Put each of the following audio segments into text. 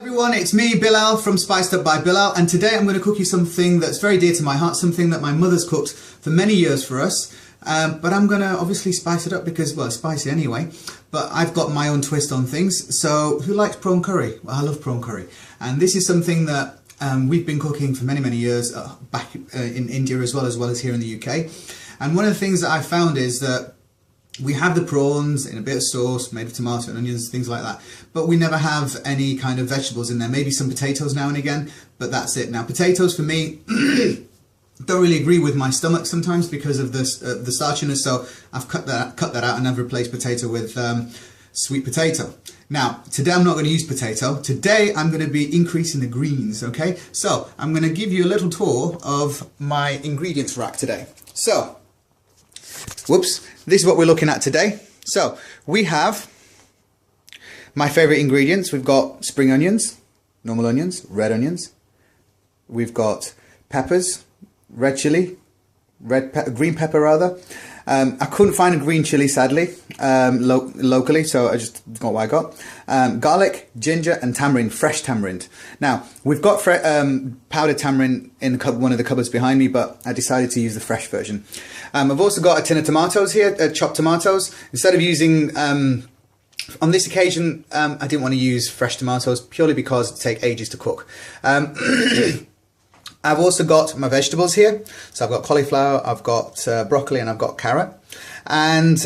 Everyone, it's me, Bilal from Spiced Up by Bilal, and today I'm going to cook you something that's very dear to my heart, something that my mother's cooked for many years for us, but I'm going to obviously spice it up because, well, it's spicy anyway, but I've got my own twist on things. So who likes prawn curry? Well, I love prawn curry, and this is something that we've been cooking for many years back in India as well as here in the UK. And one of the things that I found is that we have the prawns in a bit of sauce made of tomato and onions, things like that, but we never have any kind of vegetables in there. Maybe some potatoes now and again, but that's it. Now, potatoes for me don't really agree with my stomach sometimes because of the starchiness, so I've cut that out and I've replaced potato with sweet potato. Now, today I'm not going to use potato. Today I'm going to be increasing the greens, okay? So I'm going to give you a little tour of my ingredients rack today. So, whoops, this is what we're looking at today. So we have my favorite ingredients. We've got spring onions, normal onions, red onions. We've got peppers, red chili, green pepper rather. I couldn't find a green chili sadly locally, so I just got what I got. Garlic, ginger and tamarind, fresh tamarind. Now we've got powdered tamarind in one of the cupboards behind me, but I decided to use the fresh version. I've also got a tin of tomatoes here, chopped tomatoes. Instead of using, on this occasion, I didn't want to use fresh tomatoes purely because it takes ages to cook. I've also got my vegetables here. So I've got cauliflower, I've got broccoli and I've got carrot. And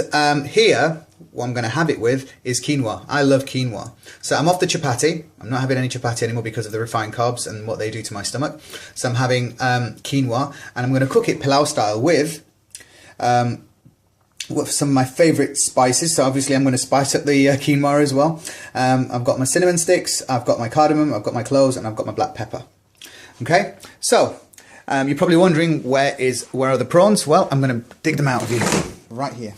here, what I'm going to have it with is quinoa. I love quinoa. So I'm off the chapati. I'm not having any chapati anymore because of the refined carbs and what they do to my stomach. So I'm having quinoa, and I'm going to cook it pillau style with some of my favorite spices. So obviously I'm going to spice up the quinoa as well. I've got my cinnamon sticks, I've got my cardamom, I've got my cloves and I've got my black pepper. Okay, so you're probably wondering where are the prawns? Well, I'm going to dig them out of you right here.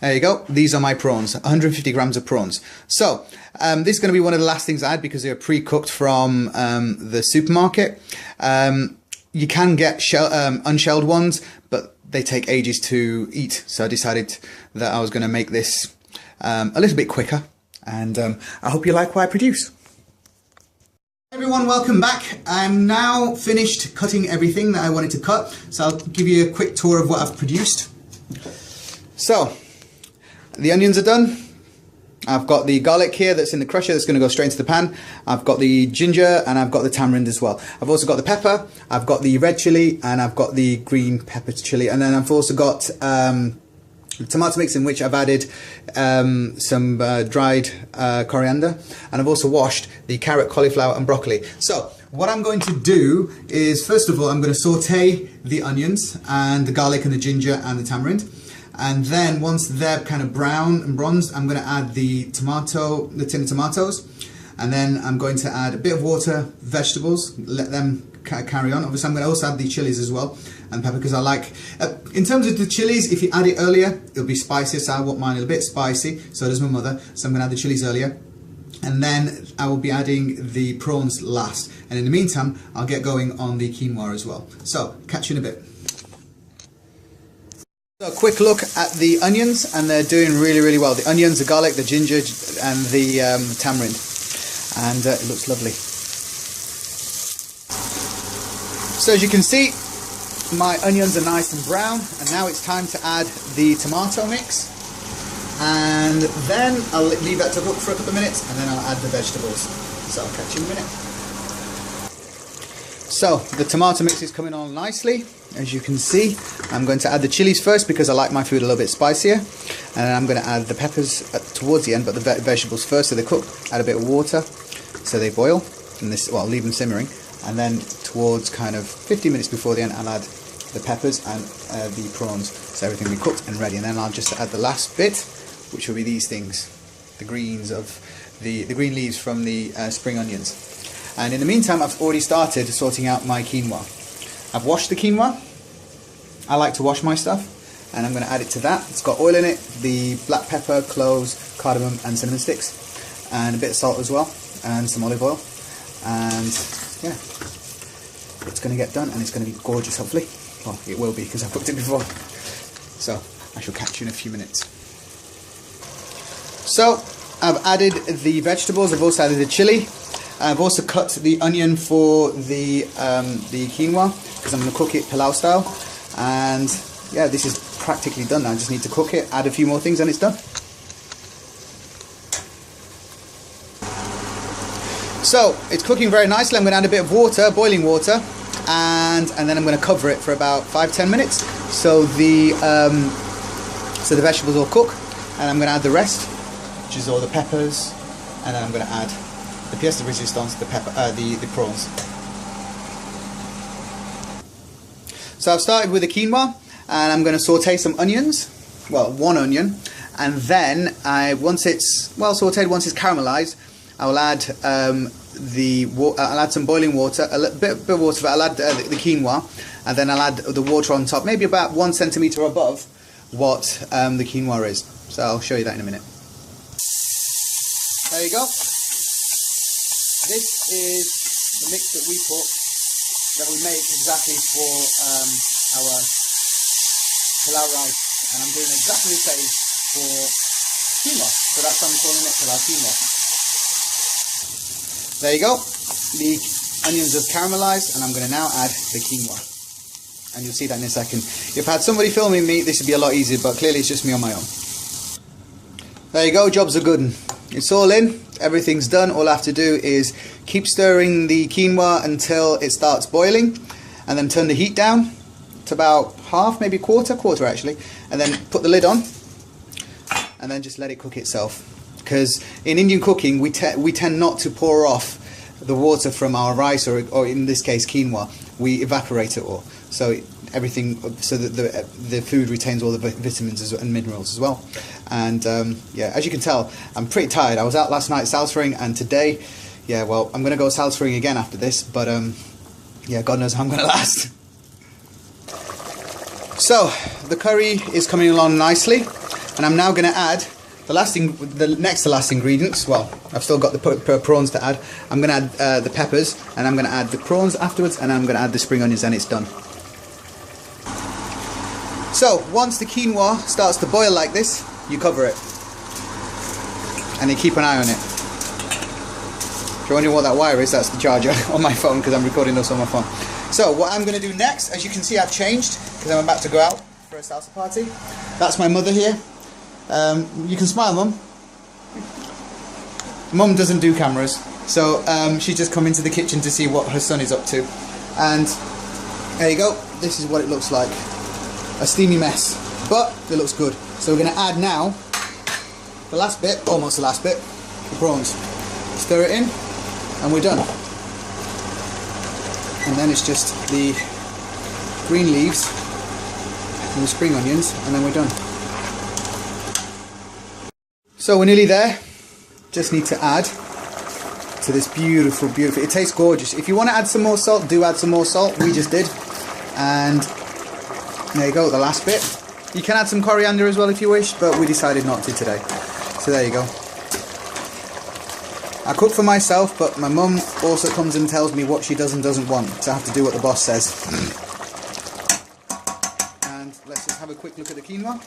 There you go. These are my prawns, 150 grams of prawns. So this is going to be one of the last things I add because they are pre-cooked from the supermarket. You can get unshelled ones, but they take ages to eat. So I decided that I was going to make this a little bit quicker, and I hope you like what I produce. Everyone, welcome back. I'm now finished cutting everything that I wanted to cut, so I'll give you a quick tour of what I've produced. So, the onions are done. I've got the garlic here that's in the crusher that's going to go straight into the pan. I've got the ginger and I've got the tamarind as well. I've also got the pepper, I've got the red chili and I've got the green pepper chili, and then I've also got tomato mix in which I've added some dried coriander, and I've also washed the carrot, cauliflower and broccoli. So what I'm going to do is, first of all, I'm going to saute the onions and the garlic and the ginger and the tamarind, and then once they're kind of brown and bronzed, I'm going to add the tin of tomatoes, and then I'm going to add a bit of water, vegetables, let them carry on. Obviously I'm going to also add the chilies as well and pepper because I like, in terms of the chilies, if you add it earlier it'll be spicier, so I want mine a little bit spicy, so does my mother, so I'm going to add the chilies earlier, and then I will be adding the prawns last, and in the meantime I'll get going on the quinoa as well. So catch you in a bit. So a quick look at the onions, and they're doing really well. The onions, the garlic, the ginger and the tamarind, and it looks lovely. So as you can see, my onions are nice and brown, and now it's time to add the tomato mix, and then I'll leave that to cook for a couple of minutes, and then I'll add the vegetables. So I'll catch you in a minute. So the tomato mix is coming on nicely, as you can see. I'm going to add the chilies first because I like my food a little bit spicier, and then I'm going to add the peppers towards the end, but the vegetables first so they cook. Add a bit of water so they boil, and I'll leave them simmering. And then towards kind of 15 minutes before the end, I'll add the peppers and the prawns, so everything will be cooked and ready. And then I'll just add the last bit, which will be these things, the greens of the green leaves from the spring onions. And in the meantime, I've already started sorting out my quinoa. I've washed the quinoa. I like to wash my stuff, and I'm going to add it to that. It's got oil in it, the black pepper, cloves, cardamom and cinnamon sticks, and a bit of salt as well, and some olive oil, and yeah, it's going to get done and it's going to be gorgeous, hopefully. Well, it will be because I've cooked it before. So I shall catch you in a few minutes. So I've added the vegetables, I've also added the chili. I've also cut the onion for the quinoa, because I'm going to cook it pillau style. And yeah, this is practically done now. I just need to cook it, add a few more things, and it's done. So it's cooking very nicely. I'm going to add a bit of water, boiling water, and then I'm going to cover it for about 5-10 minutes so the vegetables will cook. And I'm going to add the rest, which is all the peppers, and then I'm going to add the pièce de résistance, the prawns. So I've started with the quinoa, and I'm going to saute some onions, well, one onion, and then once it's well sauteed, once it's caramelized, I'll add I'll add some boiling water, a bit of water, but I'll add the quinoa, and then I'll add the water on top, maybe about 1 centimeter above what the quinoa is. So I'll show you that in a minute. There you go. This is the mix that we make exactly for our pillau rice, and I'm doing exactly the same for quinoa. So that's why I'm calling it pillau quinoa. There you go. The onions have caramelized, and I'm going to now add the quinoa. And you'll see that in a second. If I had somebody filming me, this would be a lot easier, but clearly it's just me on my own. There you go, job's a good one. It's all in, everything's done. All I have to do is keep stirring the quinoa until it starts boiling, and then turn the heat down to about half, maybe quarter actually, and then put the lid on, and then just let it cook itself. Because in Indian cooking, we tend not to pour off the water from our rice, or in this case quinoa. We evaporate it all, so that the food retains all the vitamins and minerals as well. And yeah, as you can tell, I'm pretty tired. I was out last night salsifying, and today, yeah, well, I'm going to go salsifying again after this. But yeah, God knows how I'm going to last. So the curry is coming along nicely, and I'm now going to add the next to last ingredients. Well, I've still got the prawns to add. I'm going to add the peppers, and I'm going to add the prawns afterwards, and I'm going to add the spring onions, and it's done. So once the quinoa starts to boil like this, you cover it, and you keep an eye on it. If you're wondering what that wire is, that's the charger on my phone, because I'm recording this on my phone. So what I'm going to do next, as you can see, I've changed because I'm about to go out for a salsa party. That's my mother here. You can smile, Mum. Mum doesn't do cameras, so she's just come into the kitchen to see what her son is up to. And there you go, this is what it looks like. A steamy mess, but it looks good. So we're going to add now the last bit, almost the last bit, the prawns. Stir it in, and we're done. And then it's just the green leaves and the spring onions, and then we're done. So we're nearly there. Just need to add to this beautiful, it tastes gorgeous. If you want to add some more salt, do add some more salt. We just did. And there you go, the last bit. You can add some coriander as well if you wish, but we decided not to today. So there you go. I cook for myself, but my mum also comes and tells me what she does and doesn't want, so I have to do what the boss says. And let's just have a quick look at the quinoa.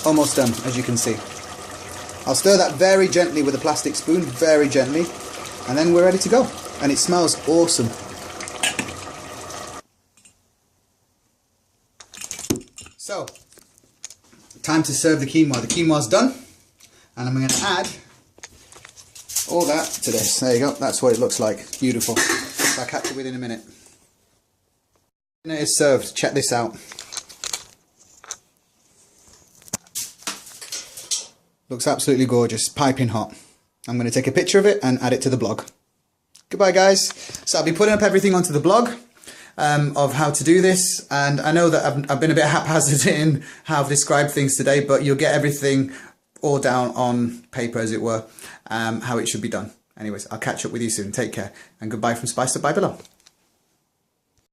Almost done, as you can see. I'll stir that very gently with a plastic spoon, very gently, and then we're ready to go. And it smells awesome. So, time to serve the quinoa. The quinoa's done, and I'm going to add all that to this. There you go, that's what it looks like. Beautiful. So I'll catch it with in a minute. Dinner is served. Check this out. Looks absolutely gorgeous, piping hot. I'm going to take a picture of it and add it to the blog. Goodbye, guys. So I'll be putting up everything onto the blog of how to do this, and I know that I've been a bit haphazard in how I've described things today, but you'll get everything all down on paper, as it were, how it should be done. Anyways, I'll catch up with you soon. Take care, and goodbye from Spiced Up by Bilal.